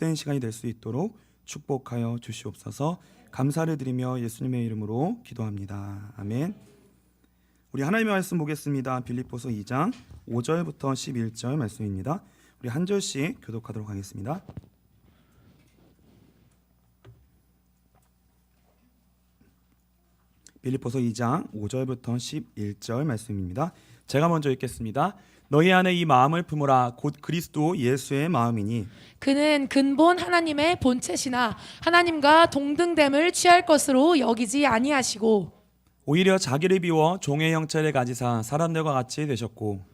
복된 시간이 될 수 있도록 축복하여 주시옵소서. 감사를 드리며 예수님의 이름으로 기도합니다. 아멘. 우리 하나님의 말씀 보겠습니다. 빌립보서 2장 5절부터 11절 말씀입니다. 우리 한 절씩 교독하도록 하겠습니다. 빌립보서 2장 5절부터 11절 말씀입니다. 제가 먼저 읽겠습니다. 너희 안에 이 마음을 품으라. 곧 그리스도 예수의 마음이니 그는 근본 하나님의 본체시나 하나님과 동등됨을 취할 것으로 여기지 아니하시고 오히려 자기를 비워 종의 형체를 가지사 사람들과 같이 되셨고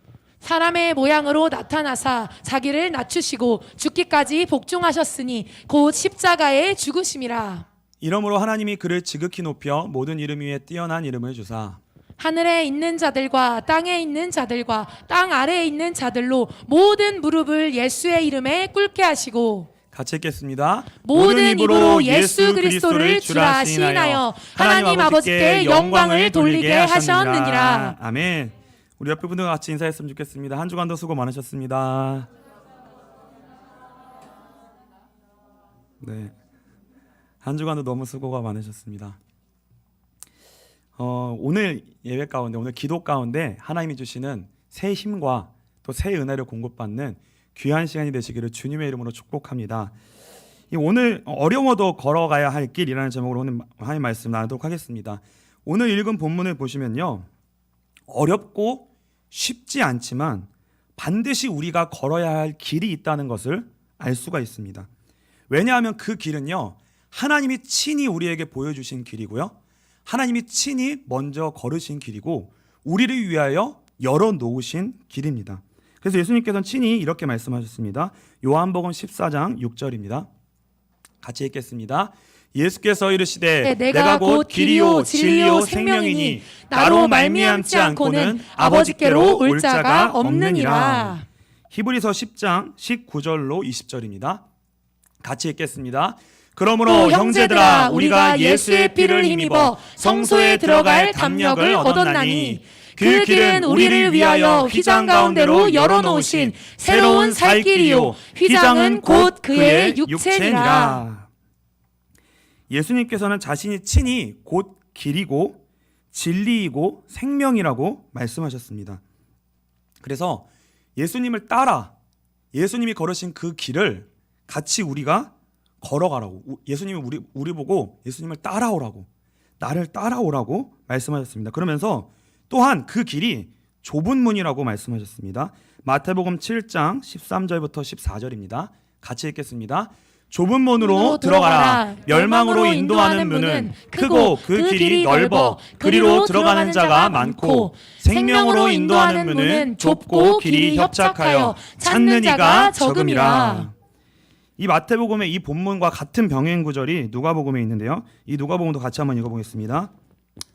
사람의 모양으로 나타나사 자기를 낮추시고 죽기까지 복종하셨으니 곧 십자가에 죽으심이라. 이러므로 하나님이 그를 지극히 높여 모든 이름 위에 뛰어난 이름을 주사 하늘에 있는 자들과 땅에 있는 자들과 땅 아래에 있는 자들로 모든 무릎을 예수의 이름에 꿇게 하시고 같이 읽겠습니다. 모든 입으로 예수 그리스도를 주라 시인하여 하나님 아버지께 영광을 돌리게 하셨느니라. 아멘. 우리 옆에 분들과 같이 인사했으면 좋겠습니다. 한 주간도 수고 많으셨습니다. 네, 한 주간도 너무 수고가 많으셨습니다. 오늘 예배 가운데, 오늘 기도 가운데 하나님이 주시는 새 힘과 또 새 은혜를 공급받는 귀한 시간이 되시기를 주님의 이름으로 축복합니다. 오늘 어려워도 걸어가야 할 길이라는 제목으로 오늘 하나님의 말씀 나누도록 하겠습니다. 오늘 읽은 본문을 보시면요, 어렵고 쉽지 않지만 반드시 우리가 걸어야 할 길이 있다는 것을 알 수가 있습니다. 왜냐하면 그 길은요, 하나님이 친히 우리에게 보여주신 길이고요, 하나님이 친히 먼저 걸으신 길이고 우리를 위하여 열어놓으신 길입니다. 그래서 예수님께서는 친히 이렇게 말씀하셨습니다. 요한복음 14장 6절입니다. 같이 읽겠습니다. 예수께서 이르시되 내가 곧 길이요 진리요 생명이니 나로 말미암지 않고는 아버지께로 올 자가 없느니라. 히브리서 10장 19절로 20절입니다. 같이 읽겠습니다. 그러므로 형제들아 우리가 예수의 피를 힘입어 성소에 들어갈 담력을 얻었나니 그 길은 우리를 위하여 휘장 가운데로 열어놓으신 새로운 살 길이요 휘장은 곧 그의 육체니라. 예수님께서는 자신이 친히 곧 길이고 진리이고 생명이라고 말씀하셨습니다. 그래서 예수님을 따라, 예수님이 걸으신 그 길을 같이 우리가 걸어가라고, 예수님이 우리 보고 예수님을 따라오라고, 나를 따라오라고 말씀하셨습니다. 그러면서 또한 그 길이 좁은 문이라고 말씀하셨습니다. 마태복음 7장 13절부터 14절입니다. 같이 읽겠습니다. 좁은 문으로 들어가라. 멸망으로 인도하는 문은 크고 그 길이 넓어 그리로 들어가는 자가 많고 생명으로 인도하는 문은 좁고 길이 협착하여 찾는 이가 적음이라. 이 마태복음의 이 본문과 같은 병행 구절이 누가복음에 있는데요, 이 누가복음도 같이 한번 읽어보겠습니다.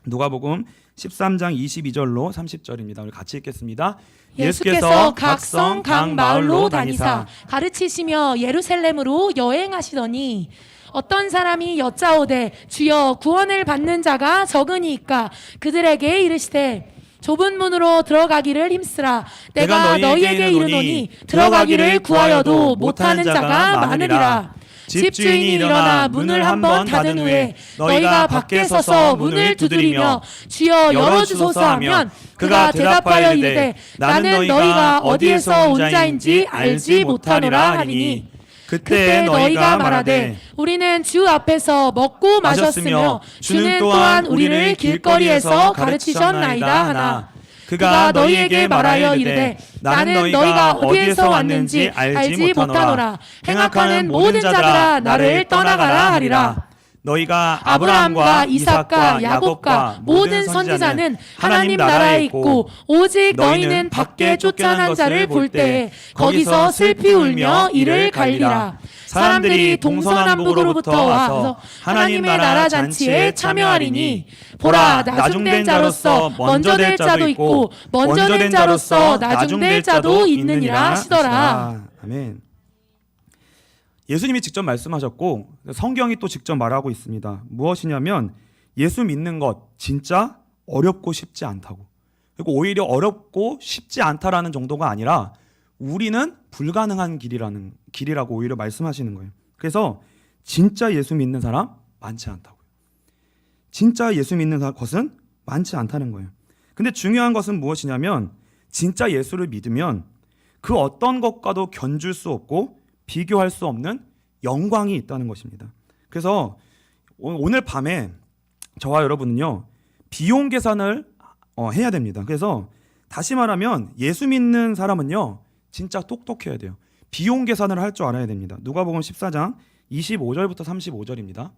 누가복음 13장 22절로 30절입니다. 우리 같이 읽겠습니다. 예수께서 각 성 각 마을로 다니사 가르치시며 예루살렘으로 여행하시더니 어떤 사람이 여짜오되 주여 구원을 받는 자가 적으니까 그들에게 이르시되 좁은 문으로 들어가기를 힘쓰라. 내가 너희에게 이르노니 들어가기를 구하여도 못하는 자가 많으리라. 집주인이 일어나 문을 한번 닫은 후에 너희가 밖에 서서 문을 두드리며 주여 열어주소서 하면 그가 대답하여 이르되 나는 너희가 어디에서 온 자인지 알지 못하노라 하리니 그때 너희가 말하되 우리는 주 앞에서 먹고 마셨으며 주는 또한 우리를 길거리에서 가르치셨나이다 하나 그가 너희에게 말하여 이르되 나는 너희가 어디에서 왔는지 알지 못하노라. 행악하는 모든 자들아 나를 떠나가라 하리라. 너희가 아브라함과 이삭과 야곱과 모든 선지자는 하나님 나라에 있고 오직 너희는 밖에 쫓겨난 자를 볼 때에 거기서 슬피 울며 이를 갈리라. 사람들이 동서남북으로부터 와서 하나님의 나라 잔치에 참여하리니 보라 나중된 자로서 먼저 될 자도 있고 먼저 된 자로서 나중될 자도 있느니라 하시더라. 아멘. 예수님이 직접 말씀하셨고 성경이 또 직접 말하고 있습니다. 무엇이냐면 예수 믿는 것 진짜 어렵고 쉽지 않다고, 그리고 오히려 어렵고 쉽지 않다라는 정도가 아니라 우리는 불가능한 길이라고 오히려 말씀하시는 거예요. 그래서 진짜 예수 믿는 사람 많지 않다고요. 진짜 예수 믿는 것은 많지 않다는 거예요. 근데 중요한 것은 무엇이냐면 진짜 예수를 믿으면 그 어떤 것과도 견줄 수 없고 비교할 수 없는 영광이 있다는 것입니다. 그래서 오늘 밤에 저와 여러분은요 비용 계산을 해야 됩니다. 그래서 다시 말하면 예수 믿는 사람은요 진짜 똑똑해야 돼요. 비용 계산을 할 줄 알아야 됩니다. 누가복음 14장 25절부터 35절입니다.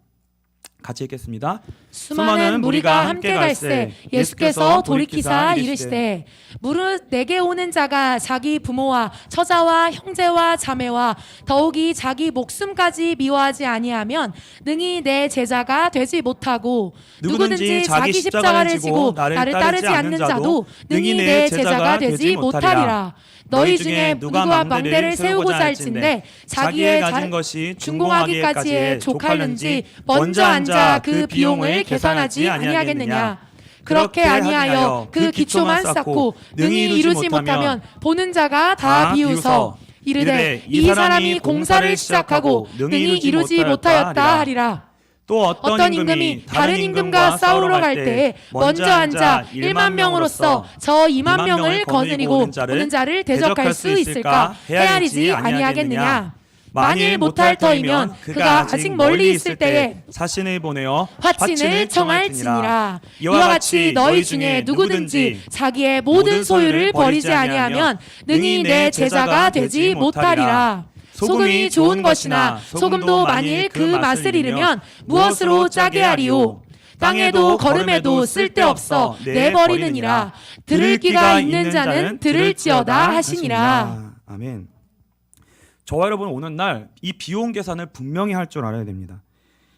같이 읽겠습니다. 수많은 무리가 함께 갈새 예수께서 돌이키사 이르시되 무릇 내게 오는 자가 자기 부모와 처자와 형제와 자매와 더욱이 자기 목숨까지 미워하지 아니하면 능히 내 제자가 되지 못하고 누구든지 자기 십자가를 지고 나를 따르지 않는 자도 능히 내 제자가 되지 못하리라. 너희 중에 누가 망대를 세우고자 할진대 자기의 가진 것이 준공하기까지에 족할는지 먼저 앉아 그 비용을 계산하지 아니하겠느냐. 그렇게 아니하여 그 기초만 쌓고 능히 이루지 못하면 보는 자가 다 비웃어 이르되 이 사람이 공사를 시작하고 능히 이루지 못하였다 하리라. 또 어떤 임금이 다른 임금과 싸우러 갈 때에 먼저 앉아 1만 명으로서 저 2만 명을 거느리고 오는 자를 대적할 수 있을까 헤아리지 아니하겠느냐. 만일 못할 터이면 그가 아직 멀리 있을 때에 사신을 보내어 화친을 청할지니라. 이와 같이 너희 중에 누구든지 자기의 모든 소유를 버리지 아니하면 능히 내 제자가 되지 못하리라. 소금이 좋은 것이나 소금도 만일 그 맛을 잃으면 무엇으로 짜게 하리요. 땅에도 거름에도 쓸데없어 내버리느니라. 들을 귀가 있는 자는 들을지어다 하시니라. 아멘. 저와 여러분 오는 날 이 비용 계산을 분명히 할 줄 알아야 됩니다.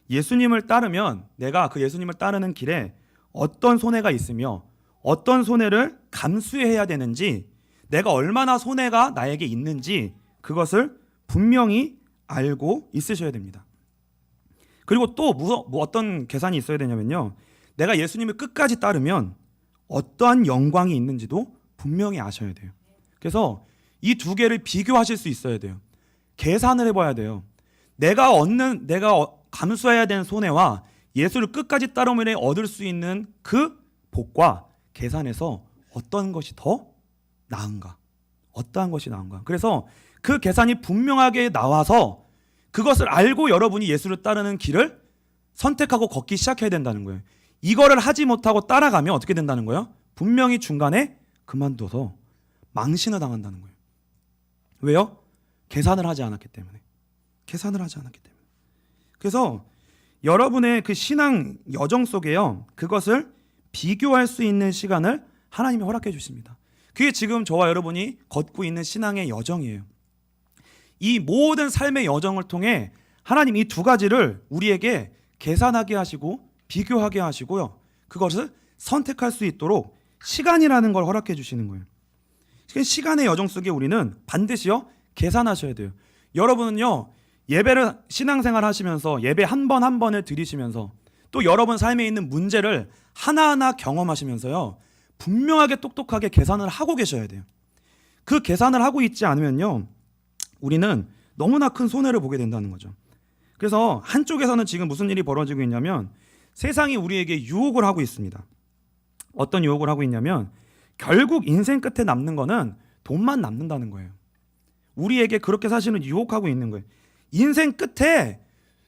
예수님을 따르면 내가 그 예수님을 따르는 길에 어떤 손해가 있으며 어떤 손해를 감수해야 되는지 내가 얼마나 손해가 나에게 있는지 그것을 분명히 알고 있으셔야 됩니다. 그리고 또 어떤 계산이 있어야 되냐면요. 내가 예수님을 끝까지 따르면 어떠한 영광이 있는지도 분명히 아셔야 돼요. 그래서 이 두 개를 비교하실 수 있어야 돼요. 계산을 해봐야 돼요. 내가 감수해야 되는 손해와 예수를 끝까지 따르면 얻을 수 있는 그 복과 계산해서 어떤 것이 더 나은가? 어떠한 것이 나은가? 그래서 그 계산이 분명하게 나와서 그것을 알고 여러분이 예수를 따르는 길을 선택하고 걷기 시작해야 된다는 거예요. 이거를 하지 못하고 따라가면 어떻게 된다는 거예요? 분명히 중간에 그만둬서 망신을 당한다는 거예요. 왜요? 계산을 하지 않았기 때문에. 계산을 하지 않았기 때문에. 그래서 여러분의 그 신앙 여정 속에요, 그것을 비교할 수 있는 시간을 하나님이 허락해 주십니다. 그게 지금 저와 여러분이 걷고 있는 신앙의 여정이에요. 이 모든 삶의 여정을 통해 하나님 이 두 가지를 우리에게 계산하게 하시고 비교하게 하시고요, 그것을 선택할 수 있도록 시간이라는 걸 허락해 주시는 거예요. 시간의 여정 속에 우리는 반드시요 계산하셔야 돼요. 여러분은요 예배를 신앙생활 하시면서 예배 한 번 한 번을 드리시면서 또 여러분 삶에 있는 문제를 하나하나 경험하시면서요 분명하게 똑똑하게 계산을 하고 계셔야 돼요. 그 계산을 하고 있지 않으면요 우리는 너무나 큰 손해를 보게 된다는 거죠. 그래서 한쪽에서는 지금 무슨 일이 벌어지고 있냐면 세상이 우리에게 유혹을 하고 있습니다. 어떤 유혹을 하고 있냐면 결국 인생 끝에 남는 거는 돈만 남는다는 거예요. 우리에게 그렇게 사실은 유혹하고 있는 거예요. 인생 끝에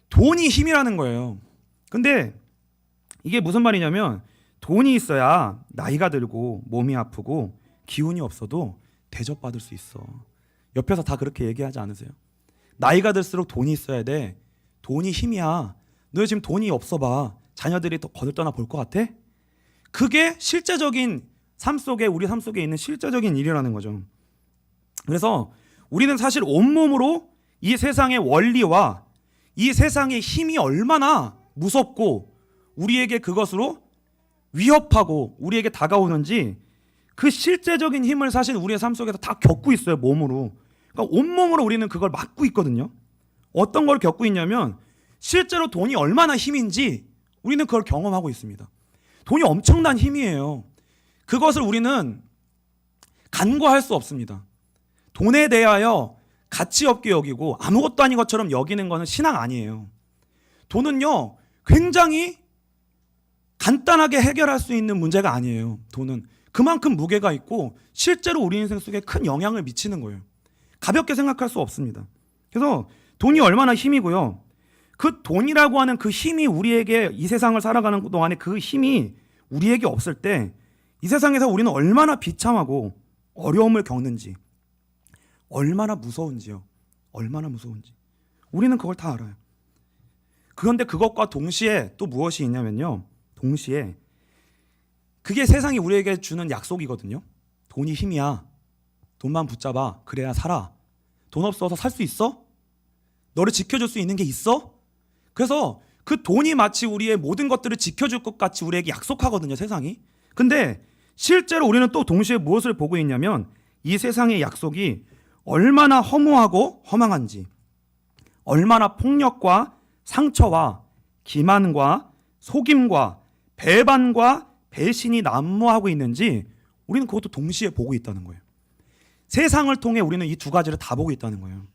돈이 힘이라는 거예요. 근데 이게 무슨 말이냐면 돈이 있어야 나이가 들고 몸이 아프고 기운이 없어도 대접받을 수 있어. 옆에서 다 그렇게 얘기하지 않으세요? 나이가 들수록 돈이 있어야 돼. 돈이 힘이야. 너 지금 돈이 없어 봐. 자녀들이 더 거들떠나 볼 것 같아? 그게 실제적인 삶 속에, 우리 삶 속에 있는 실제적인 일이라는 거죠. 그래서 우리는 사실 온몸으로 이 세상의 원리와 이 세상의 힘이 얼마나 무섭고 우리에게 그것으로 위협하고 우리에게 다가오는지 그 실제적인 힘을 사실 우리의 삶 속에서 다 겪고 있어요. 몸으로. 그러니까 온몸으로 우리는 그걸 맡고 있거든요. 어떤 걸 겪고 있냐면 실제로 돈이 얼마나 힘인지 우리는 그걸 경험하고 있습니다. 돈이 엄청난 힘이에요. 그것을 우리는 간과할 수 없습니다. 돈에 대하여 가치 없게 여기고 아무것도 아닌 것처럼 여기는 것은 신앙 아니에요. 돈은요, 굉장히 간단하게 해결할 수 있는 문제가 아니에요. 돈은 그만큼 무게가 있고 실제로 우리 인생 속에 큰 영향을 미치는 거예요. 가볍게 생각할 수 없습니다. 그래서 돈이 얼마나 힘이고요. 그 돈이라고 하는 그 힘이 우리에게 이 세상을 살아가는 동안에 그 힘이 우리에게 없을 때 이 세상에서 우리는 얼마나 비참하고 어려움을 겪는지, 얼마나 무서운지요. 얼마나 무서운지. 우리는 그걸 다 알아요. 그런데 그것과 동시에 또 무엇이 있냐면요. 동시에 그게 세상이 우리에게 주는 약속이거든요. 돈이 힘이야. 돈만 붙잡아. 그래야 살아. 돈 없어서 살 수 있어? 너를 지켜줄 수 있는 게 있어? 그래서 그 돈이 마치 우리의 모든 것들을 지켜줄 것 같이 우리에게 약속하거든요, 세상이. 근데 실제로 우리는 또 동시에 무엇을 보고 있냐면 이 세상의 약속이 얼마나 허무하고 허망한지, 얼마나 폭력과 상처와 기만과 속임과 배반과 배신이 난무하고 있는지 우리는 그것도 동시에 보고 있다는 거예요. 세상을 통해 우리는 이 두 가지를 다 보고 있다는 거예요.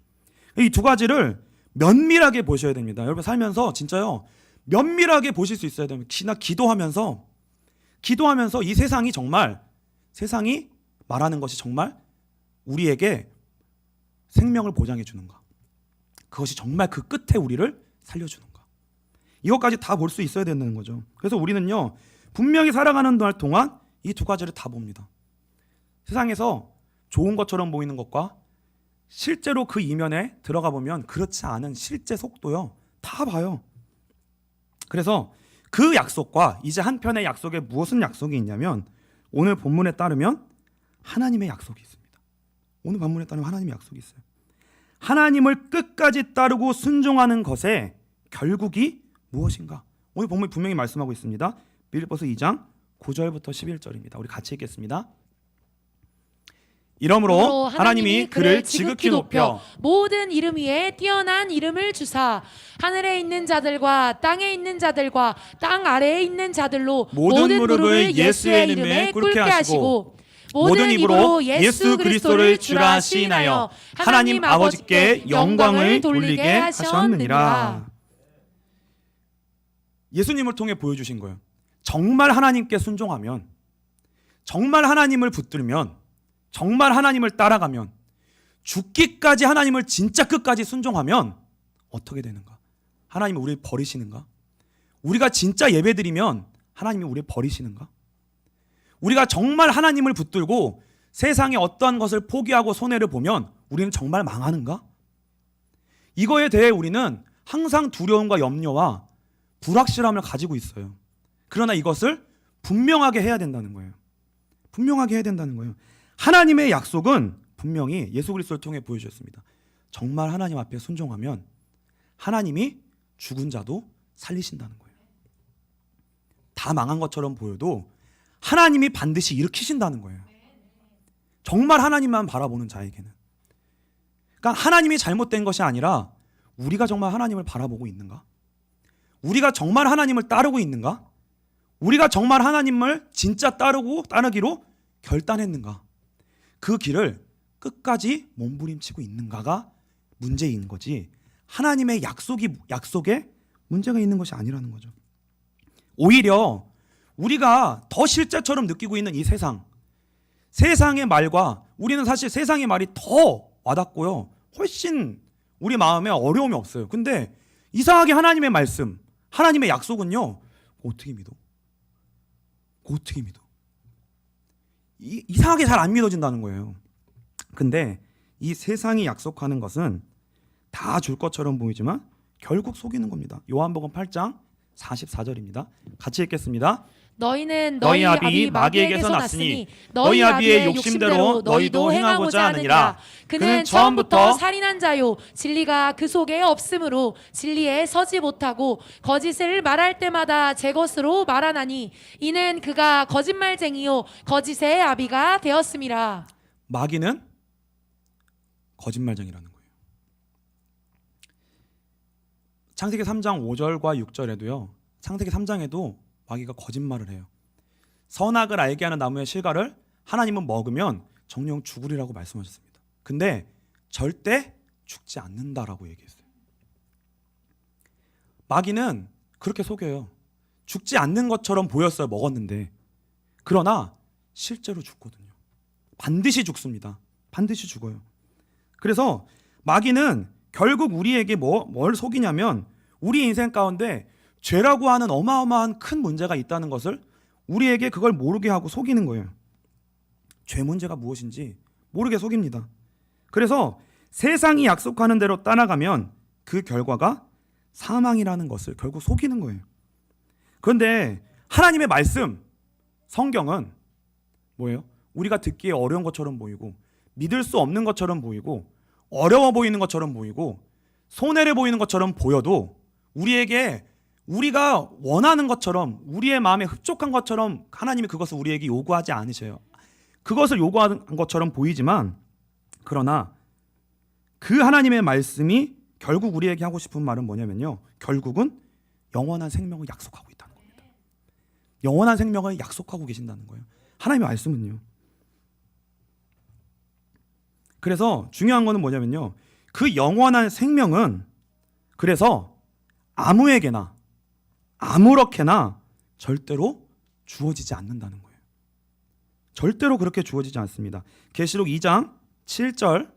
이 두 가지를 면밀하게 보셔야 됩니다. 여러분 살면서 진짜요, 면밀하게 보실 수 있어야 됩니다. 기도하면서 이 세상이 정말, 세상이 말하는 것이 정말 우리에게 생명을 보장해 주는가, 그것이 정말 그 끝에 우리를 살려주는가, 이것까지 다 볼 수 있어야 된다는 거죠. 그래서 우리는요, 분명히 살아가는 동안 이 두 가지를 다 봅니다. 세상에서 좋은 것처럼 보이는 것과 실제로 그 이면에 들어가 보면 그렇지 않은 실제 속도요, 다 봐요. 그래서 그 약속과 이제 한편의 약속에 무엇은 약속이 있냐면 오늘 본문에 따르면 하나님의 약속이 있습니다. 오늘 본문에 따르면 하나님의 약속이 있어요. 하나님을 끝까지 따르고 순종하는 것의 결국이 무엇인가? 오늘 본문이 분명히 말씀하고 있습니다. 빌립보서 2장 9절부터 11절입니다. 우리 같이 읽겠습니다. 이러므로 하나님이 그를 지극히 높여 모든 이름 위에 뛰어난 이름을 주사 하늘에 있는 자들과 땅에 있는 자들과 땅 아래에 있는 자들로 모든 무릎을 예수의 이름에 꿇게 하시고 모든 입으로 예수 그리스도를 주라 시인하여 하나님 아버지께 영광을 돌리게 하셨느니라. 예수님을 통해 보여주신 거예요. 정말 하나님께 순종하면, 정말 하나님을 붙들면, 정말 하나님을 따라가면, 죽기까지 하나님을 진짜 끝까지 순종하면 어떻게 되는가? 하나님은 우리를 버리시는가? 우리가 진짜 예배드리면 하나님이 우리를 버리시는가? 우리가 정말 하나님을 붙들고 세상의 어떠한 것을 포기하고 손해를 보면 우리는 정말 망하는가? 이거에 대해 우리는 항상 두려움과 염려와 불확실함을 가지고 있어요. 그러나 이것을 분명하게 해야 된다는 거예요. 분명하게 해야 된다는 거예요. 하나님의 약속은 분명히 예수 그리스도를 통해 보여주셨습니다. 정말 하나님 앞에 순종하면 하나님이 죽은 자도 살리신다는 거예요. 다 망한 것처럼 보여도 하나님이 반드시 일으키신다는 거예요. 정말 하나님만 바라보는 자에게는. 그러니까 하나님이 잘못된 것이 아니라 우리가 정말 하나님을 바라보고 있는가? 우리가 정말 하나님을 따르고 있는가? 우리가 정말 하나님을 진짜 따르기로 결단했는가? 그 길을 끝까지 몸부림치고 있는가가 문제인 거지, 하나님의 약속에 문제가 있는 것이 아니라는 거죠. 오히려 우리가 더 실제처럼 느끼고 있는 이 세상의 말과 우리는 사실 세상의 말이 더 와닿고요, 훨씬 우리 마음에 어려움이 없어요. 근데 이상하게 하나님의 말씀, 하나님의 약속은요, 어떻게 믿어? 이상하게 잘 안 믿어진다는 거예요. 근데 이 세상이 약속하는 것은 다 줄 것처럼 보이지만 결국 속이는 겁니다. 요한복음 8장 44절입니다. 같이 읽겠습니다. 너희는 너희 아비 마귀에게서 났으니 너희 아비의 욕심대로 너희도 행하고자 하느니라. 그는 처음부터 살인한 자요 진리가 그 속에 없으므로 진리에 서지 못하고 거짓을 말할 때마다 제 것으로 말하나니 이는 그가 거짓말쟁이요 거짓의 아비가 되었음이라. 마귀는 거짓말쟁이라는 거예요. 창세기 3장 5절과 6절에도요, 창세기 3장에도 마귀가 거짓말을 해요. 선악을 알게 하는 나무의 실과를 하나님은 먹으면 정령 죽으리라고 말씀하셨습니다. 근데 절대 죽지 않는다라고 얘기했어요. 마귀는 그렇게 속여요. 죽지 않는 것처럼 보였어요. 먹었는데. 그러나 실제로 죽거든요. 반드시 죽습니다. 반드시 죽어요. 그래서 마귀는 결국 우리에게 뭘 속이냐면 우리 인생 가운데 죄라고 하는 어마어마한 큰 문제가 있다는 것을 우리에게 그걸 모르게 하고 속이는 거예요. 죄 문제가 무엇인지 모르게 속입니다. 그래서 세상이 약속하는 대로 따라가면 그 결과가 사망이라는 것을 결국 속이는 거예요. 그런데 하나님의 말씀, 성경은 뭐예요? 우리가 듣기에 어려운 것처럼 보이고 믿을 수 없는 것처럼 보이고 어려워 보이는 것처럼 보이고 손해를 보이는 것처럼 보여도 우리에게 우리가 원하는 것처럼 우리의 마음에 흡족한 것처럼 하나님이 그것을 우리에게 요구하지 않으셔요. 그것을 요구하는 것처럼 보이지만 그러나 그 하나님의 말씀이 결국 우리에게 하고 싶은 말은 뭐냐면요. 결국은 영원한 생명을 약속하고 있다는 겁니다. 영원한 생명을 약속하고 계신다는 거예요. 하나님의 말씀은요. 그래서 중요한 거는 뭐냐면요. 그 영원한 생명은 그래서 아무에게나 아무렇게나 절대로 주어지지 않는다는 거예요. 절대로 그렇게 주어지지 않습니다. 계시록 2장 7절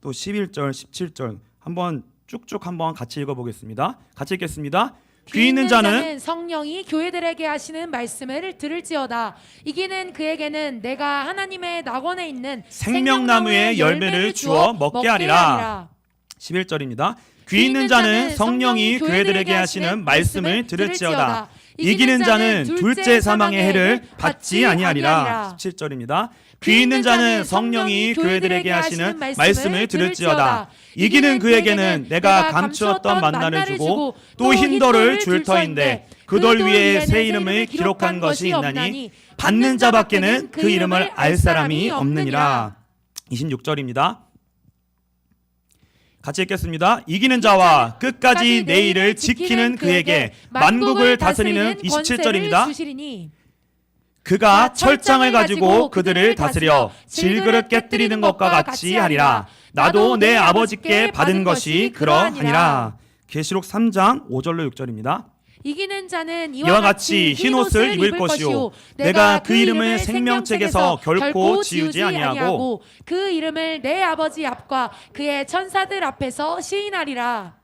또 11절 17절 한번 쭉쭉 한번 같이 읽어보겠습니다. 같이 읽겠습니다. 귀 있는 자는 성령이 교회들에게 하시는 말씀을 들을지어다. 이기는 그에게는 내가 하나님의 낙원에 있는 생명나무의 열매를 주어 먹게 하리라. 11절입니다. 귀 있는 자는 성령이 교회들에게 하시는 말씀을 들을지어다. 이기는 자는 둘째 사망의 해를 받지 아니하리라. 17절입니다. 귀 있는 자는 성령이 교회들에게 하시는 말씀을 들을지어다. 이기는 그에게는 내가 감추었던 만나를 주고 또 흰 돌을 줄 터인데 그 돌 위에 새 이름을 기록한 것이 있나니 받는 자밖에는 그 이름을 알 사람이 없느니라. 26절입니다. 같이 읽겠습니다. 이기는 자와 끝까지 내 일을 지키는 그에게 만국을 다스리는 27절입니다. 그가 철장을 가지고 그들을 다스려 질그릇 깨뜨리는 것과 같이 하리라. 나도 내 아버지께 받은 것이 그러하니라. 계시록 3장 5절로 6절입니다. 이기는 자는 이와 같이 흰 옷을 입을 것이요 내가 그 이름을 생명책에서 결코 지우지 아니하고 그 이름을 내 아버지 앞과 그의 천사들 앞에서 시인하리라.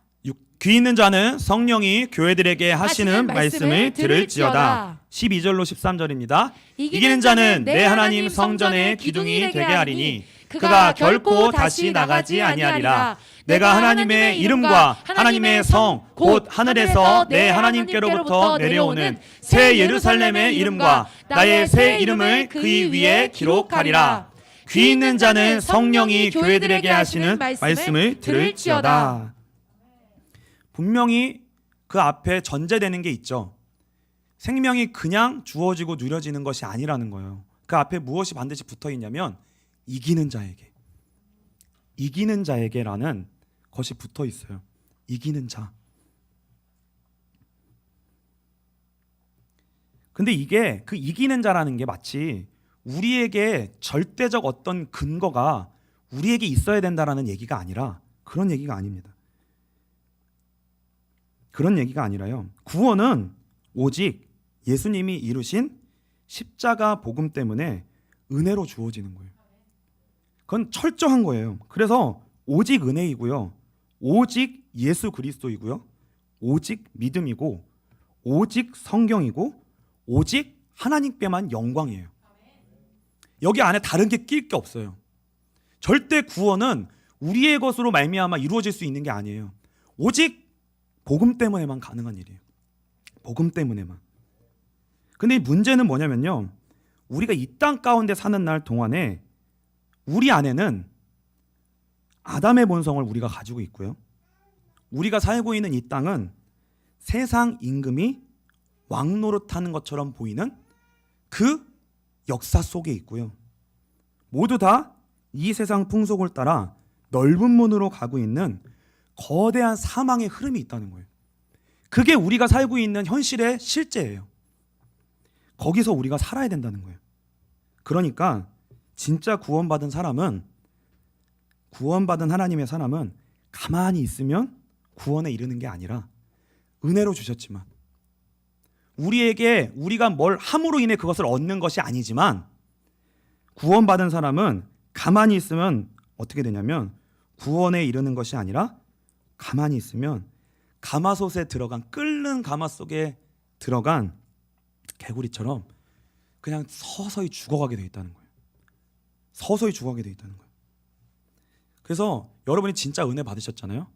귀 있는 자는 성령이 교회들에게 하시는 말씀을 들을지어다. 12절로 13절입니다. 이기는 자는 내 하나님 성전의 기둥이 되게 하리니 그가 결코 다시 나가지 아니하리라. 내가 하나님의 이름과 하나님의 성 곧 하늘에서 내 하나님께로부터 내려오는 새 예루살렘의 이름과 나의 새 이름을 그 위에 기록하리라. 귀 있는 자는 성령이 교회들에게 하시는 말씀을 들을지어다. 분명히 그 앞에 전제되는 게 있죠. 생명이 그냥 주어지고 누려지는 것이 아니라는 거예요. 그 앞에 무엇이 반드시 붙어 있냐면 이기는 자에게라는 것이 붙어 있어요. 이기는 자. 근데 이게 그 이기는 자라는 게 마치 우리에게 절대적 어떤 근거가 우리에게 있어야 된다라는 얘기가 아니라 그런 얘기가 아닙니다. 그런 얘기가 아니라요. 구원은 오직 예수님이 이루신 십자가 복음 때문에 은혜로 주어지는 거예요. 그건 철저한 거예요. 그래서 오직 은혜이고요. 오직 예수 그리스도이고요. 오직 믿음이고 오직 성경이고 오직 하나님께만 영광이에요. 여기 안에 다른 게 낄 게 없어요. 절대 구원은 우리의 것으로 말미암아 이루어질 수 있는 게 아니에요. 오직 복음 때문에만 가능한 일이에요. 복음 때문에만. 근데 이 문제는 뭐냐면요. 우리가 이 땅 가운데 사는 날 동안에 우리 안에는 아담의 본성을 우리가 가지고 있고요. 우리가 살고 있는 이 땅은 세상 임금이 왕노릇하는 것처럼 보이는 그 역사 속에 있고요. 모두 다 이 세상 풍속을 따라 넓은 문으로 가고 있는 거대한 사망의 흐름이 있다는 거예요. 그게 우리가 살고 있는 현실의 실제예요. 거기서 우리가 살아야 된다는 거예요. 그러니까 진짜 구원받은 하나님의 사람은 가만히 있으면 구원에 이르는 게 아니라 은혜로 주셨지만 우리가 뭘 함으로 인해 그것을 얻는 것이 아니지만 구원받은 사람은 가만히 있으면 어떻게 되냐면 구원에 이르는 것이 아니라 가만히 있으면 가마솥에 들어간 끓는 가마 속에 들어간 개구리처럼 그냥 서서히 죽어가게 돼 있다는 거예요. 서서히 죽어가게 돼 있다는 거예요. 그래서 여러분이 진짜 은혜 받으셨잖아요.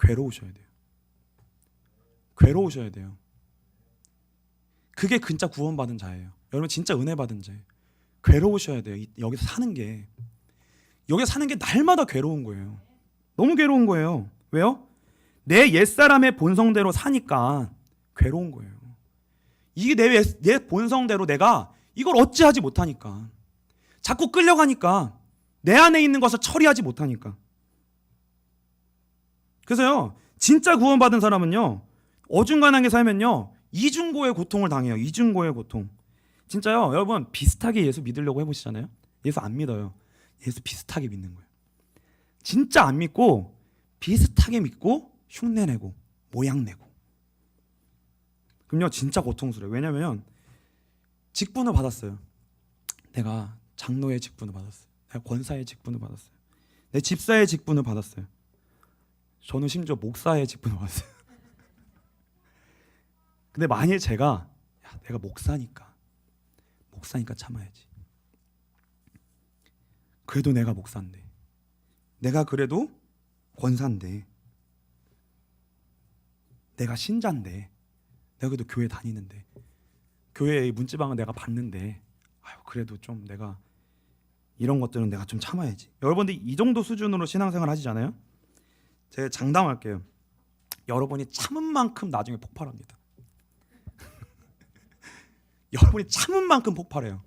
괴로우셔야 돼요. 괴로우셔야 돼요. 그게 진짜 구원받은 자예요. 여러분 진짜 은혜 받은 자예요. 괴로우셔야 돼요. 여기서 사는 게 날마다 괴로운 거예요. 너무 괴로운 거예요. 왜요? 내 옛사람의 본성대로 사니까 괴로운 거예요. 이게 내 본성대로 내가 이걸 어찌하지 못하니까, 자꾸 끌려가니까, 내 안에 있는 것을 처리하지 못하니까. 그래서요, 진짜 구원받은 사람은요, 어중간하게 살면요, 이중고의 고통을 당해요. 이중고의 고통. 진짜요, 여러분 비슷하게 예수 믿으려고 해보시잖아요. 예수 안 믿어요. 예수 비슷하게 믿는 거예요. 진짜 안 믿고 비슷하게 믿고 흉내내고 모양내고. 그럼요, 진짜 고통스러워요. 왜냐면 직분을 받았어요. 내가 장로의 직분을 받았어요. 내가 권사의 직분을 받았어요. 내 집사의 직분을 받았어요. 저는 심지어 목사의 직분을 받았어요. 근데 만일 제가 내가 목사니까 참아야지. 그래도 내가 목사인데, 내가 그래도 권사인데, 내가 신자인데, 내가 그래도 교회 다니는데, 교회의 문지방은 내가 받는데, 그래도 좀 내가 이런 것들은 내가 좀 참아야지. 여러분들 이 정도 수준으로 신앙생활 하시잖아요. 제가 장담할게요. 여러분이 참은 만큼 나중에 폭발합니다. 여러분이 참은 만큼 폭발해요.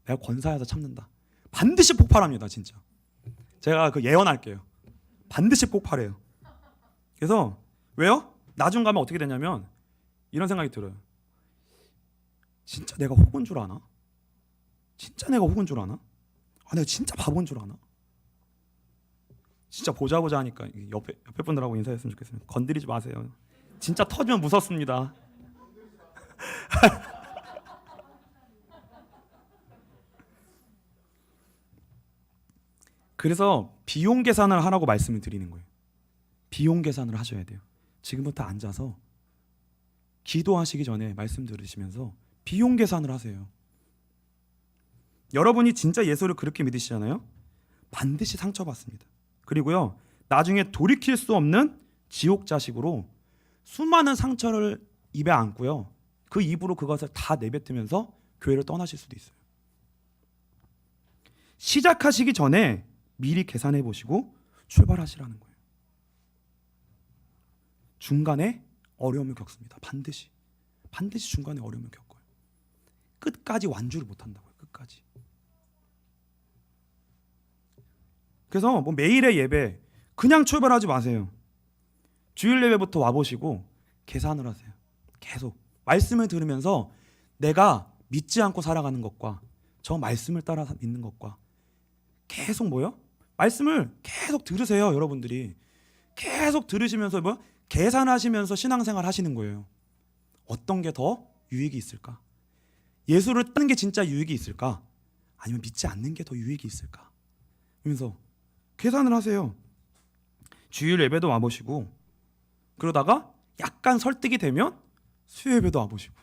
내가 권사여서 참는다. 반드시 폭발합니다, 진짜. 제가 그 예언할게요. 반드시 폭발해요. 그래서 왜요? 나중 가면 어떻게 되냐면 이런 생각이 들어요. 진짜 내가 혹은 줄 아나? 진짜 내가 혹은 줄 아나? 내가 진짜 바본 줄 아나? 진짜 보자 하니까 옆에 분들하고 인사했으면 좋겠습니다. 건드리지 마세요. 진짜 터지면 무섭습니다. 그래서 비용 계산을 하라고 말씀을 드리는 거예요. 비용 계산을 하셔야 돼요. 지금부터 앉아서 기도하시기 전에 말씀 들으시면서 비용 계산을 하세요. 여러분이 진짜 예수를 그렇게 믿으시잖아요. 반드시 상처받습니다. 그리고요, 나중에 돌이킬 수 없는 지옥 자식으로 수많은 상처를 입에 안고요, 그 입으로 그것을 다 내뱉으면서 교회를 떠나실 수도 있어요. 시작하시기 전에 미리 계산해 보시고 출발하시라는 거예요. 중간에 어려움을 겪습니다. 반드시 중간에 어려움을 겪어요. 끝까지 완주를 못한다고요. 끝까지. 그래서 뭐 매일의 예배 그냥 출발하지 마세요. 주일 예배부터 와보시고 계산을 하세요. 계속 말씀을 들으면서 내가 믿지 않고 살아가는 것과 저 말씀을 따라 믿는 것과 계속 뭐요? 말씀을 계속 들으세요. 여러분들이 계속 들으시면서 계산하시면서 신앙생활 하시는 거예요. 어떤 게 더 유익이 있을까? 예수를 따르는 게 진짜 유익이 있을까? 아니면 믿지 않는 게 더 유익이 있을까? 그러면서 계산을 하세요. 주일 예배도 와보시고, 그러다가 약간 설득이 되면 수요 예배도 와보시고,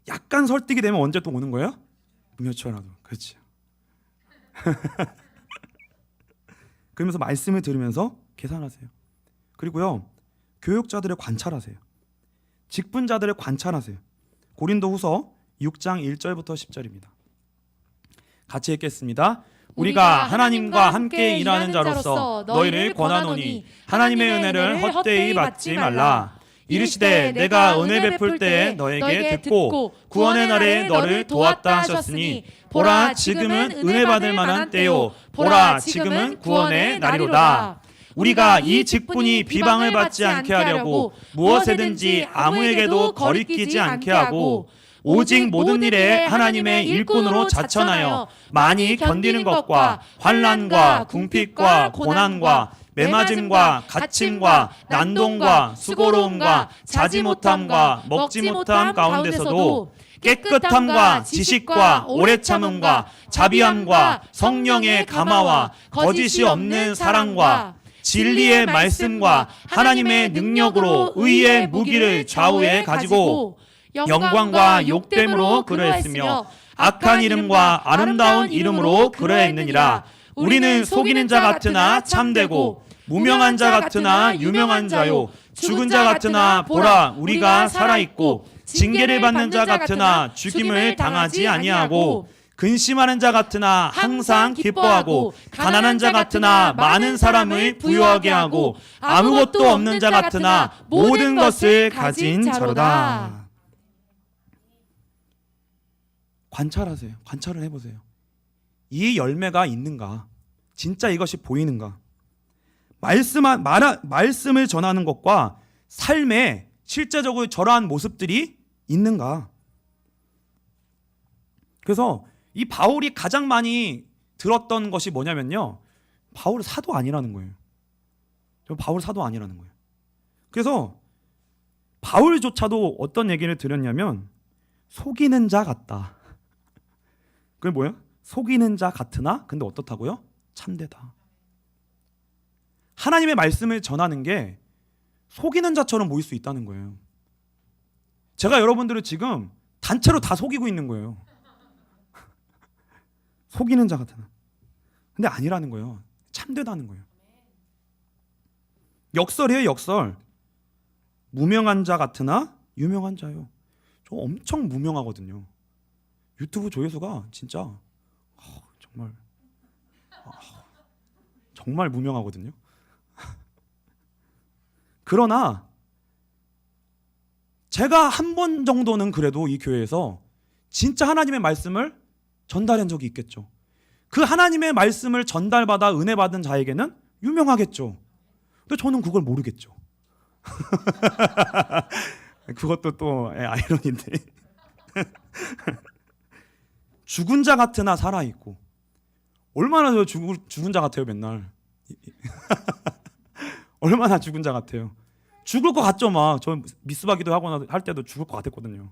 약간 설득이 되면 언제 또 오는 거예요? 몇 초라도. 그렇죠. 그러면서 말씀을 들으면서 계산하세요. 그리고요, 교육자들을 관찰하세요. 직분자들을 관찰하세요. 고린도후서 6장 1절부터 10절입니다. 같이 읽겠습니다. 우리가 하나님과 함께 일하는 자로서 너희를 권하노니 하나님의 은혜를 헛되이 받지 말라. 이르시되 내가 은혜 베풀 때에 너에게 듣고 구원의 날에 너를 도왔다 하셨으니 보라 지금은 은혜 받을 만한 때요 보라 지금은 구원의 날이로다. 우리가 이 직분이 비방을 받지 않게 하려고 무엇에든지 아무에게도 거리끼지 않게 하고 오직 모든 일에 하나님의 일꾼으로 자천하여 많이 견디는 것과 환난과 궁핍과 고난과 매맞음과 갇힘과 난동과 수고로움과 자지 못함과 먹지 못함 가운데서도 깨끗함과 지식과 오래 참음과 자비함과 성령의 감화와 거짓이 없는 사랑과 진리의 말씀과 하나님의 능력으로 의의 무기를 좌우에 가지고 영광과 욕됨으로 그러했으며 악한 이름과 아름다운 이름으로 그러했느니라. 우리는 속이는 자 같으나 참되고 무명한 자 같으나 유명한 자요 죽은 자 같으나 보라 우리가 살아있고 징계를 받는 자 같으나 죽임을 당하지 아니하고 근심하는 자 같으나 항상 기뻐하고 가난한 자 같으나 많은 사람을 부유하게 하고 아무것도 없는 자 같으나 모든 것을 가진 자로다. 관찰하세요. 관찰을 해보세요. 이 열매가 있는가? 진짜 이것이 보이는가? 말씀을 전하는 것과 삶에 실제적으로 저러한 모습들이 있는가? 그래서 이 바울이 가장 많이 들었던 것이 뭐냐면요, 바울 사도 아니라는 거예요. 바울 사도 아니라는 거예요. 그래서 바울조차도 어떤 얘기를 들었냐면 속이는 자 같다. 그게 뭐예요? 속이는 자 같으나 근데 어떻다고요? 참되다. 하나님의 말씀을 전하는 게 속이는 자처럼 보일 수 있다는 거예요. 제가 여러분들을 지금 단체로 다 속이고 있는 거예요. 속이는 자 같으나 근데 아니라는 거예요. 참되다는 거예요. 역설이에요. 역설. 무명한 자 같으나 유명한 자요. 저 엄청 무명하거든요. 유튜브 조회수가 진짜 정말 무명하거든요. 그러나 제가 한 번 정도는 그래도 이 교회에서 진짜 하나님의 말씀을 전달한 적이 있겠죠. 그 하나님의 말씀을 전달받아 은혜 받은 자에게는 유명하겠죠. 근데 저는 그걸 모르겠죠. 그것도 또 아이러니인데. 죽은 자 같으나 살아있고. 얼마나 저 죽은 자 같아요 맨날. 얼마나 죽은 자 같아요. 죽을 것 같죠. 막 저 미스바기도 하거나 할 때도 죽을 것 같았거든요.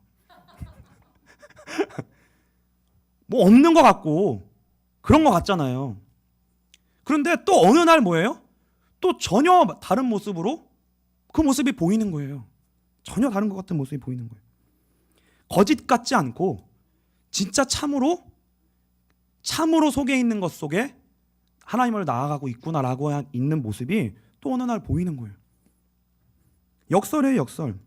뭐 없는 것 같고 그런 것 같잖아요. 그런데 또 어느 날 뭐예요? 또 전혀 다른 모습으로 그 모습이 보이는 거예요. 전혀 다른 것 같은 모습이 보이는 거예요. 거짓 같지 않고 진짜 참으로 속에 있는 것 속에 하나님을 나아가고 있구나라고 있는 모습이 또 어느 날 보이는 거예요. 역설이에요. 역설.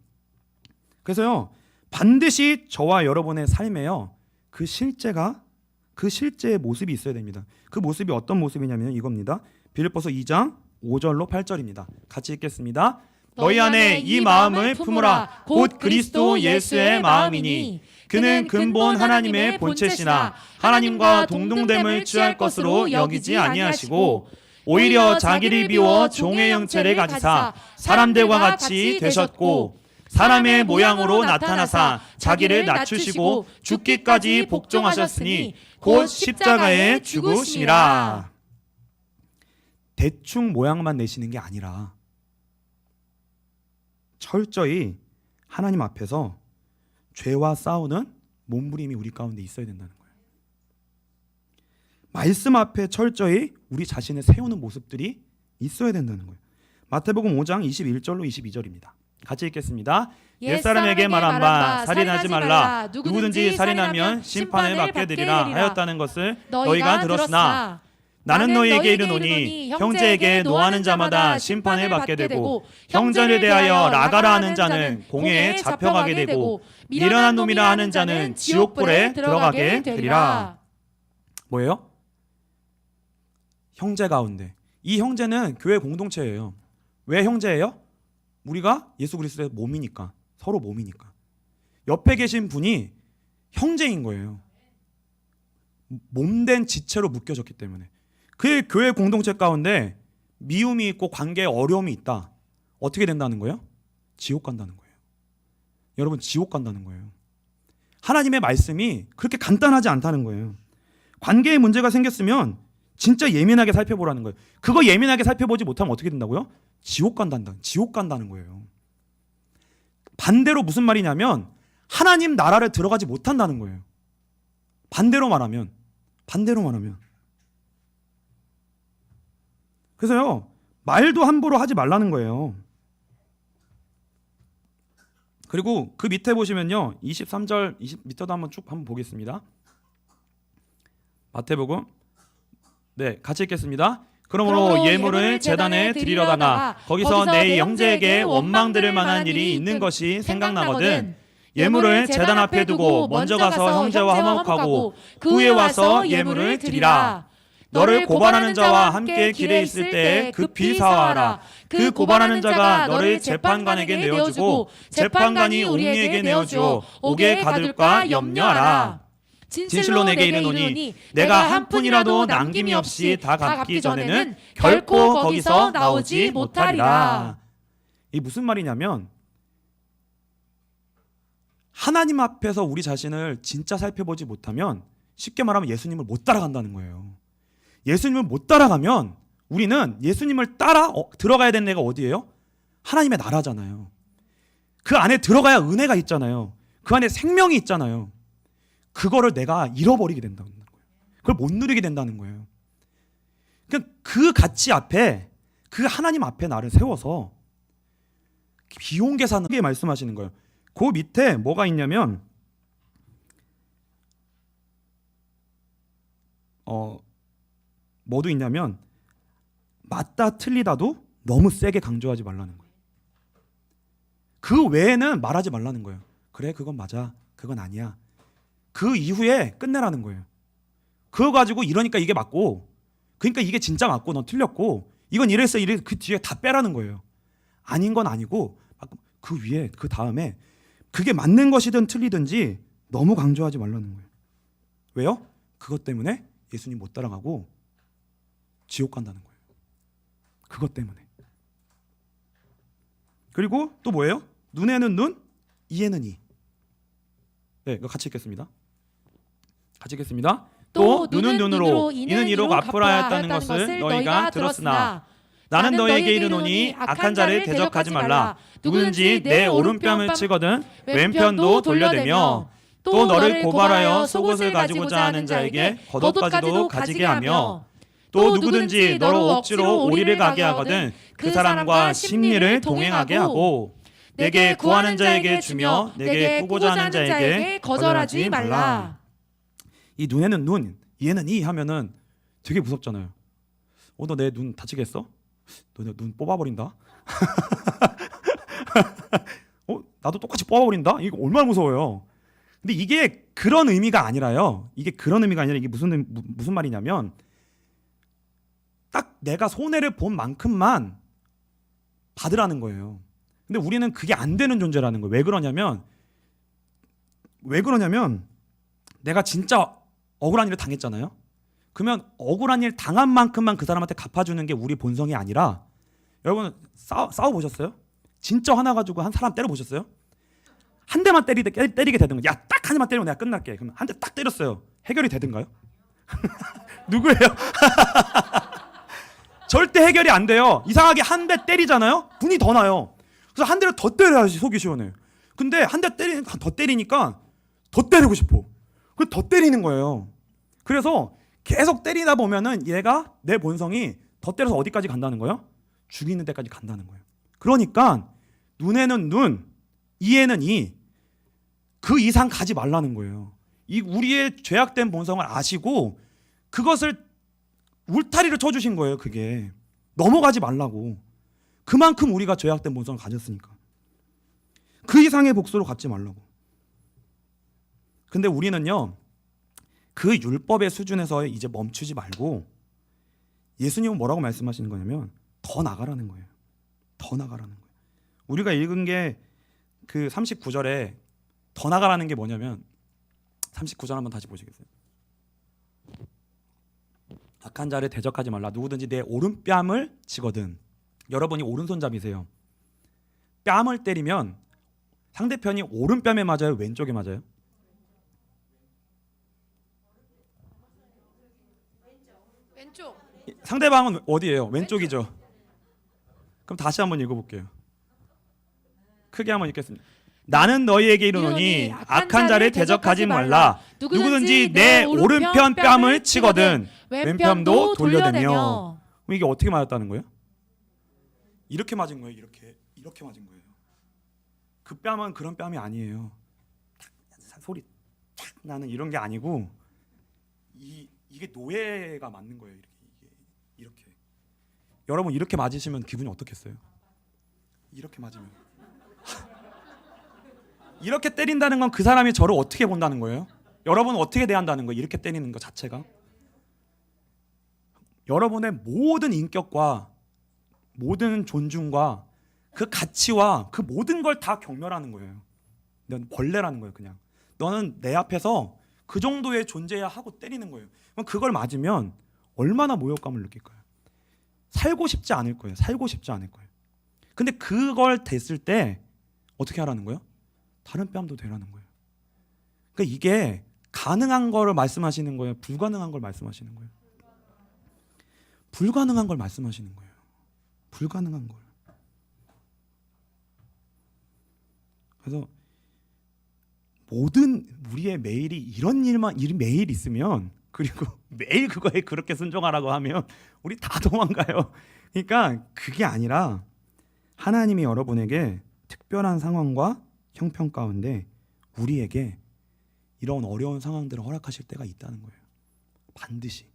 그래서요 반드시 저와 여러분의 삶에요 그 실제의 모습이 있어야 됩니다. 그 모습이 어떤 모습이냐면 이겁니다. 빌립보서 2장 5절로 8절입니다. 같이 읽겠습니다. 너희 안에 이 마음을 품으라. 곧 그리스도 예수의 마음이니 그는 근본 하나님의 본체시나 하나님과 동등됨을 취할 것으로 여기지 아니하시고 오히려 자기를 비워 종의 형체를 가지사 사람들과 같이 되셨고 사람의 모양으로 나타나사 자기를 낮추시고 죽기까지 복종하셨으니 곧 십자가에 죽으심이라. 대충 모양만 내시는 게 아니라 철저히 하나님 앞에서 죄와 싸우는 몸부림이 우리 가운데 있어야 된다는 거예요. 말씀 앞에 철저히 우리 자신을 세우는 모습들이 있어야 된다는 거예요. 마태복음 5장 21절로 22절입니다. 같이 읽겠습니다. 옛사람에게 말한 바 살인하지 말라. 누구든지 살인하면 심판을 받게 되리라 하였다는 것을 너희가 들었으나 나는 너희에게 이르노니 형제에게 노하는 자마다 심판을 받게 되고 형제를 대하여 나가라 하는 자는 공회에 잡혀가게 되고 미련한 놈이라 하는 자는 지옥불에 들어가게 되리라. 뭐예요? 형제 가운데. 이 형제는 교회 공동체예요. 왜 형제예요? 우리가 예수 그리스도의 몸이니까. 서로 몸이니까. 옆에 계신 분이 형제인 거예요. 몸된 지체로 묶여졌기 때문에. 그 교회 공동체 가운데 미움이 있고 관계에 어려움이 있다. 어떻게 된다는 거예요? 지옥 간다는 거예요. 여러분 지옥 간다는 거예요. 하나님의 말씀이 그렇게 간단하지 않다는 거예요. 관계에 문제가 생겼으면 진짜 예민하게 살펴보라는 거예요. 그거 예민하게 살펴보지 못하면 어떻게 된다고요? 지옥 간다는 거예요. 반대로 무슨 말이냐면 하나님 나라를 들어가지 못한다는 거예요. 반대로 말하면. 그래서요, 말도 함부로 하지 말라는 거예요. 그리고 그 밑에 보시면요, 23절 밑에도 한번 보겠습니다. 마태복음, 네, 같이 읽겠습니다. 그러므로 예물을 제단에 드리려다가 거기서 내 형제에게 원망 들을 만한 일이 있는 것이 생각나거든 예물을 제단 앞에 두고 먼저 가서 형제와 화목하고 그 후에 와서 예물을 드리라. 너를 고발하는 자와 함께 길에 있을 때에 급히 사화하라. 그 고발하는 자가 너를 재판관에게 내어주고 재판관이 옹리에게 내어주어 옥에 가둘까 염려하라. 진실로 내게 이르노니 내가 한 푼이라도 남김이 없이 다 갚기 전에는 결코 거기서 나오지 못하리라. 이 무슨 말이냐면 하나님 앞에서 우리 자신을 진짜 살펴보지 못하면 쉽게 말하면 예수님을 못 따라간다는 거예요. 예수님을 못 따라가면 우리는 예수님을 따라 들어가야 되는 데가 어디예요? 하나님의 나라잖아요. 그 안에 들어가야 은혜가 있잖아요. 그 안에 생명이 있잖아요. 그거를 내가 잃어버리게 된다는 거예요. 그걸 못 누리게 된다는 거예요. 그러니까 그 가치 앞에, 그 하나님 앞에 나를 세워서 비용 계산을 하게 말씀하시는 거예요. 그 밑에 뭐가 있냐면 뭐도 있냐면 맞다 틀리다도 너무 세게 강조하지 말라는 거예요. 그 외에는 말하지 말라는 거예요. 그래, 그건 맞아, 그건 아니야. 그 이후에 끝내라는 거예요. 그거 가지고 이러니까 이게 맞고, 그러니까 이게 진짜 맞고 넌 틀렸고, 이건 이랬어 이래, 그 뒤에 다 빼라는 거예요. 아닌 건 아니고 그 위에 그 다음에 그게 맞는 것이든 틀리든지 너무 강조하지 말라는 거예요. 왜요? 그것 때문에 예수님 못 따라가고 지옥 간다는 거예요. 그것 때문에. 그리고 또 뭐예요? 눈에는 눈, 이에는 이. 네, 이거 같이 읽겠습니다. 또 눈은 눈으로, 이는 이로 갚으라 했다는 것을 너희가 들었으나 나는 너에게 이르노니 악한 자를 대적하지 말라. 누구든지 내 오른뺨을 치거든 왼편도 돌려대며 또 너를 고발하여 속옷을 가지고자 하는 자에게 겉옷까지도 가지게 하며 또 누구든지 너로 억지로 오리를 가게 하거든 그 사람과 심리를 동행하게 하고 내게 구하는 자에게 주며 내게 꾸고자 하는 자에게 거절하지 말라. 이 눈에는 눈, 이에는 이 하면은 되게 무섭잖아요. 너 내 눈 다치겠어? 너 내 눈 뽑아버린다? 나도 똑같이 뽑아버린다? 이거 얼마나 무서워요. 근데 이게 그런 의미가 아니라요. 이게 무슨 말이냐면 딱 내가 손해를 본 만큼만 받으라는 거예요. 근데 우리는 그게 안 되는 존재라는 거예요. 왜 그러냐면 내가 진짜 억울한 일을 당했잖아요. 그러면 억울한 일 당한 만큼만 그 사람한테 갚아주는 게 우리 본성이 아니라, 여러분 싸워보셨어요? 진짜 화나가지고 한 사람 때려보셨어요? 한 대만 때리게 되든가, 야, 딱 한 대만 때리면 내가 끝날게. 그러면 한 대 딱 때렸어요. 해결이 되든가요? 누구예요? 절대 해결이 안 돼요. 이상하게 한 대 때리잖아요? 분이 더 나요. 그래서 한 대를 더 때려야지 속이 시원해요. 근데 한 대 더 때리니까 더 때리고 싶어. 그 더 때리는 거예요. 그래서 계속 때리다 보면은 얘가, 내 본성이 더 때려서 어디까지 간다는 거예요? 죽이는 데까지 간다는 거예요. 그러니까 눈에는 눈, 이에는 이, 그 이상 가지 말라는 거예요. 이 우리의 죄악된 본성을 아시고 그것을 울타리를 쳐주신 거예요. 그게 넘어가지 말라고. 그만큼 우리가 죄악된 본성을 가졌으니까. 그 이상의 복수로 갚지 말라고. 근데 우리는요, 그 율법의 수준에서 이제 멈추지 말고 예수님은 뭐라고 말씀하시는 거냐면 더 나가라는 거예요. 더 나가라는 거예요. 우리가 읽은 게 그 39절에 더 나가라는 게 뭐냐면, 39절 한번 다시 보시겠어요? 악한 자를 대적하지 말라. 누구든지 내 오른뺨을 치거든. 여러분이 오른손잡이세요. 뺨을 때리면 상대편이 오른뺨에 맞아요? 왼쪽에 맞아요? 왼쪽. 상대방은 어디예요? 왼쪽이죠. 그럼 다시 한번 읽어볼게요. 크게 한번 읽겠습니다. 나는 너희에게 이르노니 악한 자를 대적하지 말라. 누구든지 내 오른편 뺨을 치거든 왼편도 돌려대며. 그럼 이게 어떻게 맞았다는 거예요? 이렇게 맞은 거예요. 이렇게 맞은 거예요. 그 뺨은 그런 뺨이 아니에요. 소리 탁 나는 이런 게 아니고 이게 노예가 맞는 거예요. 이렇게. 여러분 이렇게 맞으시면 기분이 어떻겠어요? 이렇게 맞으면 이렇게 때린다는 건 그 사람이 저를 어떻게 본다는 거예요? 여러분은 어떻게 대한다는 거예요? 이렇게 때리는 것 자체가 여러분의 모든 인격과 모든 존중과 그 가치와 그 모든 걸 다 경멸하는 거예요. 넌 벌레라는 거예요. 그냥 너는 내 앞에서 그 정도의 존재야 하고 때리는 거예요. 그럼 그걸 맞으면 얼마나 모욕감을 느낄까요? 살고 싶지 않을 거예요. 살고 싶지 않을 거예요. 근데 그걸 됐을 때 어떻게 하라는 거예요? 다른 뺨도 되라는 거예요. 그러니까 이게 가능한 거를 말씀하시는 거예요? 불가능한 걸 말씀하시는 거예요? 불가능한 걸 말씀하시는 거예요. 불가능한 걸. 그래서 모든 우리의 매일이 이런 일만 매일 있으면 그리고 매일 그거에 그렇게 순종하라고 하면 우리 다 도망가요. 그러니까 그게 아니라 하나님이 여러분에게 특별한 상황과 형편 가운데 우리에게 이런 어려운 상황들을 허락하실 때가 있다는 거예요. 반드시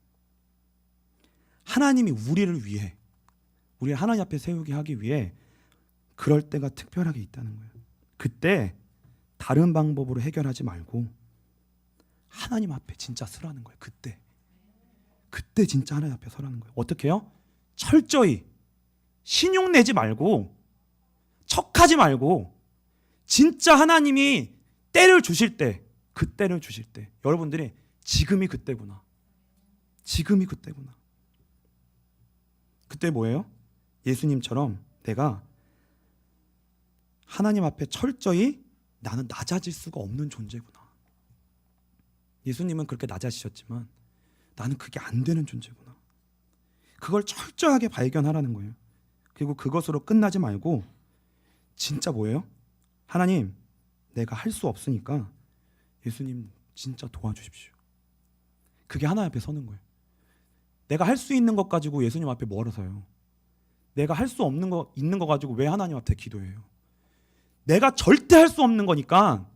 하나님이 우리를 위해 우리를 하나님 앞에 세우게 하기 위해 그럴 때가 특별하게 있다는 거예요. 그때 다른 방법으로 해결하지 말고 하나님 앞에 진짜 서라는 거예요. 그때 진짜 하나님 앞에 서라는 거예요. 어떻게 해요? 철저히 신용 내지 말고 척하지 말고 진짜 하나님이 때를 주실 때 그때를 주실 때 여러분들이 지금이 그때구나. 지금이 그때구나. 그때 뭐예요? 예수님처럼 내가 하나님 앞에 철저히 나는 낮아질 수가 없는 존재구나. 예수님은 그렇게 낮아지셨지만 나는 그게 안 되는 존재구나. 그걸 철저하게 발견하라는 거예요. 그리고 그것으로 끝나지 말고 진짜 뭐예요? 하나님, 내가 할 수 없으니까 예수님 진짜 도와주십시오. 그게 하나님 앞에 서는 거예요. 내가 할 수 있는 것 가지고 예수님 앞에 뭐하러 서요? 내가 할 수 없는 거 있는 거 가지고 왜 하나님 앞에 기도해요? 내가 절대 할 수 없는 거니까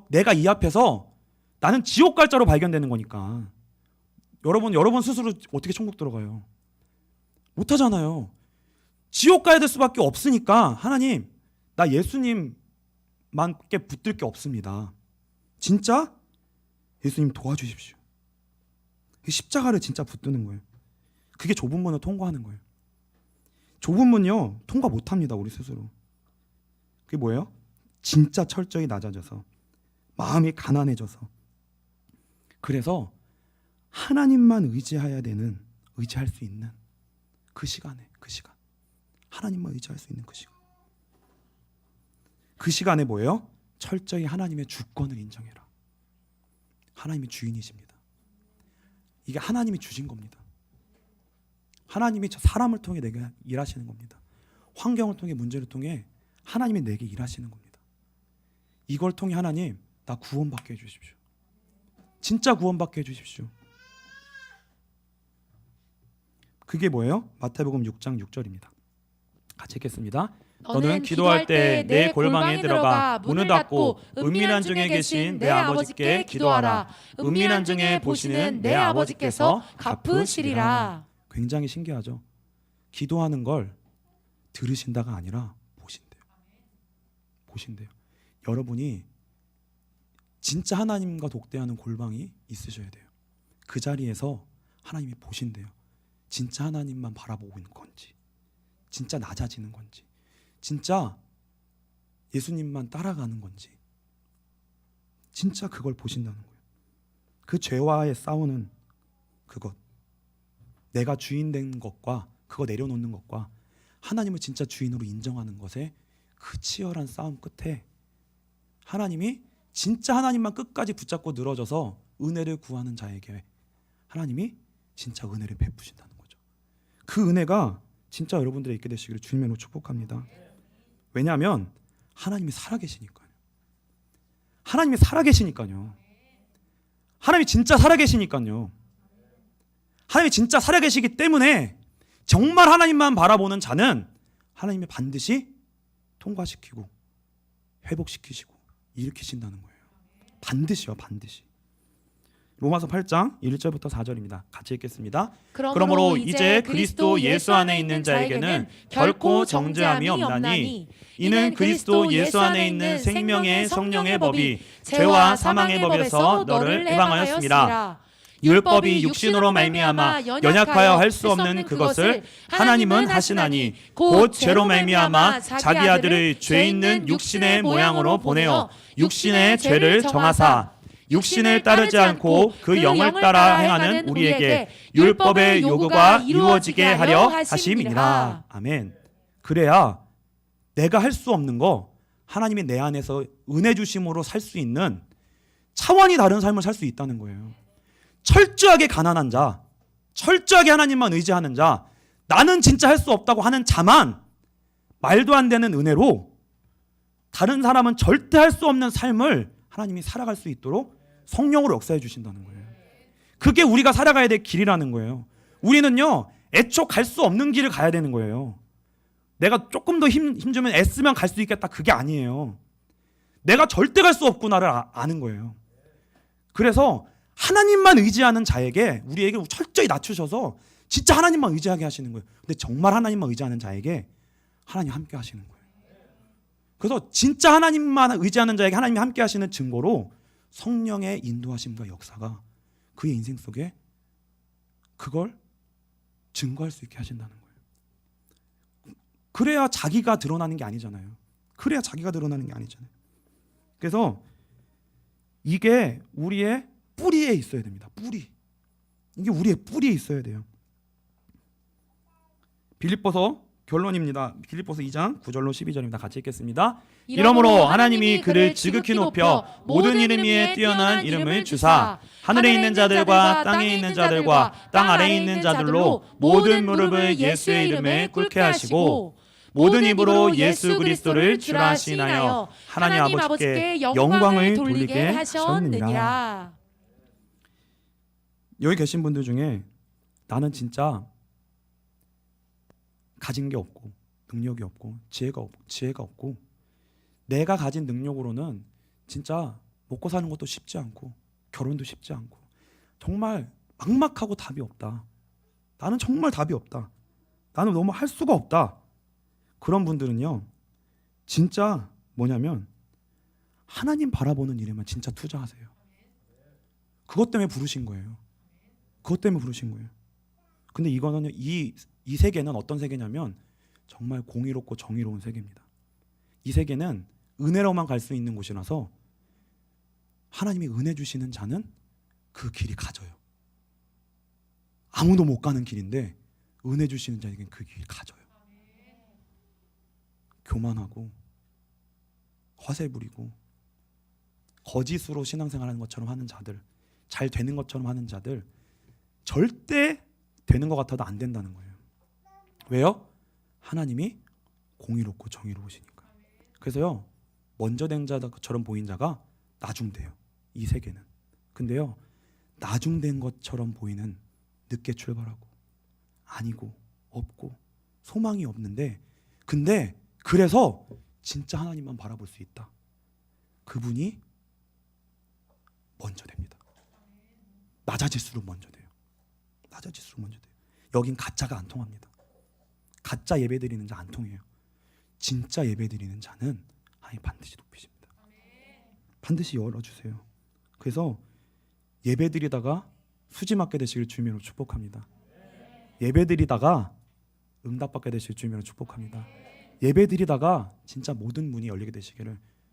내가 이 앞에서 나는 지옥 갈 자로 발견되는 거니까 여러분 스스로 어떻게 천국 들어가요? 못 하잖아요. 지옥 가야 될 수밖에 없으니까 하나님 나 예수님만께 붙들 게 없습니다. 진짜 예수님 도와주십시오. 십자가를 진짜 붙드는 거예요. 그게 좁은 문을 통과하는 거예요. 좁은 문요 통과 못합니다. 우리 스스로. 그게 뭐예요? 진짜 철저히 낮아져서 마음이 가난해져서 그래서 하나님만 의지할 수 있는 그 시간 하나님만 의지할 수 있는 그 시간에 뭐예요? 철저히 하나님의 주권을 인정해라. 하나님이 주인이십니다. 이게 하나님이 주신 겁니다. 하나님이 저 사람을 통해 내게 일하시는 겁니다. 환경을 통해 문제를 통해 하나님이 내게 일하시는 겁니다. 이걸 통해 하나님 나 구원받게 해주십시오. 진짜 구원받게 해주십시오. 그게 뭐예요? 마태복음 6장 6절입니다. 같이 읽겠습니다. 너는 기도할 때 내 골방에 들어가 문을 닫고 은밀한 중에 계신 내 아버지께 기도하라. 은밀한 중에 보시는 내 아버지께서 갚으시리라. 굉장히 신기하죠? 기도하는 걸 들으신다가 아니라 보신대요. 여러분이 진짜 하나님과 독대하는 골방이 있으셔야 돼요. 그 자리에서 하나님이 보신대요. 진짜 하나님만 바라보고 있는 건지, 진짜 낮아지는 건지, 진짜 예수님만 따라가는 건지, 진짜 그걸 보신다는 거예요. 그 죄와의 싸우는 그것, 내가 주인 된 것과 그거 내려놓는 것과 하나님을 진짜 주인으로 인정하는 것에 그 치열한 싸움 끝에 하나님이 진짜 하나님만 끝까지 붙잡고 늘어져서 은혜를 구하는 자에게 하나님이 진짜 은혜를 베푸신다는 거죠. 그 은혜가 진짜 여러분들이 있게 되시기를 주님으로 축복합니다. 왜냐하면 하나님이 살아계시니까요. 하나님이 살아계시니까요. 하나님이 진짜 살아계시니까요. 하나님이 진짜 살아계시기 때문에 정말 하나님만 바라보는 자는 하나님이 반드시 통과시키고 회복시키시고 일으키신다는 거예요. 반드시요, 반드시. 로마서 8장 1절부터 4절입니다. 같이 읽겠습니다. 그러므로 이제 그리스도 예수 안에 있는 자에게는 결코 정죄함이 없나니 이는 그리스도 예수 안에 있는 생명의 성령의 법이 죄와 사망의 법에서 너를 해방하였습니다. 율법이 육신으로 말미암아 연약하여 할 수 없는 그것을 하나님은 하시나니 곧 죄로 말미암아 자기 아들을 죄 있는 육신의 모양으로 보내어 육신의 죄를 정하사 육신을 따르지 않고 그 영을 따라 행하는 우리에게 율법의 요구가 이루어지게 하려 하심이니라. 아멘. 그래야 내가 할 수 없는 거 하나님이 내 안에서 은혜 주심으로 살 수 있는 차원이 다른 삶을 살 수 있다는 거예요. 철저하게 가난한 자, 철저하게 하나님만 의지하는 자, 나는 진짜 할 수 없다고 하는 자만 말도 안 되는 은혜로 다른 사람은 절대 할 수 없는 삶을 하나님이 살아갈 수 있도록 성령으로 역사해 주신다는 거예요. 그게 우리가 살아가야 될 길이라는 거예요. 우리는요, 애초 갈 수 없는 길을 가야 되는 거예요. 내가 조금 더 힘 주면 애쓰면 갈 수 있겠다, 그게 아니에요. 내가 절대 갈 수 없구나를 아는 거예요. 그래서 하나님만 의지하는 자에게 우리에게 철저히 낮추셔서 진짜 하나님만 의지하게 하시는 거예요. 근데 정말 하나님만 의지하는 자에게 하나님 함께 하시는 거예요. 그래서 진짜 하나님만 의지하는 자에게 하나님이 함께 하시는 증거로 성령의 인도하심과 역사가 그의 인생 속에 그걸 증거할 수 있게 하신다는 거예요. 그래야 자기가 드러나는 게 아니잖아요. 그래야 자기가 드러나는 게 아니잖아요. 그래서 이게 우리의 뿌리에 있어야 됩니다. 뿌리. 이게 우리의 뿌리에 있어야 돼요. 빌립보서 결론입니다. 빌립보서 2장 9절로 12절입니다. 같이 읽겠습니다. 이러므로 하나님이 그를 지극히 높여 모든 이름 위에 뛰어난 이름을 주사 하늘에 있는 자들과 땅에 있는 자들과 땅 아래에 있는 자들로 모든 무릎을 예수의 이름에 꿇게 하시고 모든 입으로 예수 그리스도를 주라 시인하여 하나님 아버지께 영광을 돌리게 하셨느니라. 여기 계신 분들 중에 나는 진짜 가진 게 없고 능력이 없고 지혜가 없고 내가 가진 능력으로는 진짜 먹고 사는 것도 쉽지 않고 결혼도 쉽지 않고 정말 막막하고 답이 없다. 나는 정말 답이 없다. 나는 너무 할 수가 없다. 그런 분들은요, 진짜 뭐냐면 하나님 바라보는 일에만 진짜 투자하세요. 그것 때문에 부르신 거예요. 그것 때문에 부르신 거예요. 근데 이거는 이 세계는 어떤 세계냐면 정말 공의롭고 정의로운 세계입니다. 이 세계는 은혜로만 갈 수 있는 곳이라서 하나님이 은혜 주시는 자는 그 길이 가져요. 아무도 못 가는 길인데 은혜 주시는 자에게는 그 길이 가져요. 교만하고 허세 부리고 거짓으로 신앙생활하는 것처럼 하는 자들, 잘 되는 것처럼 하는 자들 절대 되는 것 같아도 안 된다는 거예요. 왜요? 하나님이 공의롭고 정의로우시니까. 그래서요, 먼저 된 자처럼 보인 자가 나중돼요. 이 세계는. 근데요, 나중된 것처럼 보이는 늦게 출발하고 아니고 없고 소망이 없는데 근데 그래서 진짜 하나님만 바라볼 수 있다. 그분이 먼저 됩니다. 낮아질수록 먼저 돼요. 낮아질수록 먼저 돼요. 여긴 가짜가 안 통합니다. 가짜 예배 드리는 자 안 통해요. 진짜 예배 드리는 자는 하나님 반드시 높이십니다. 반드시 열어주세요. 그래서 예배 드리다가 수지 맞게 되시길 주님으로 축복합니다. 예배 드리다가 응답받게 되실 주님으로 축복합니다. 예배 드리다가 진짜 모든 문이 열리게 되시기를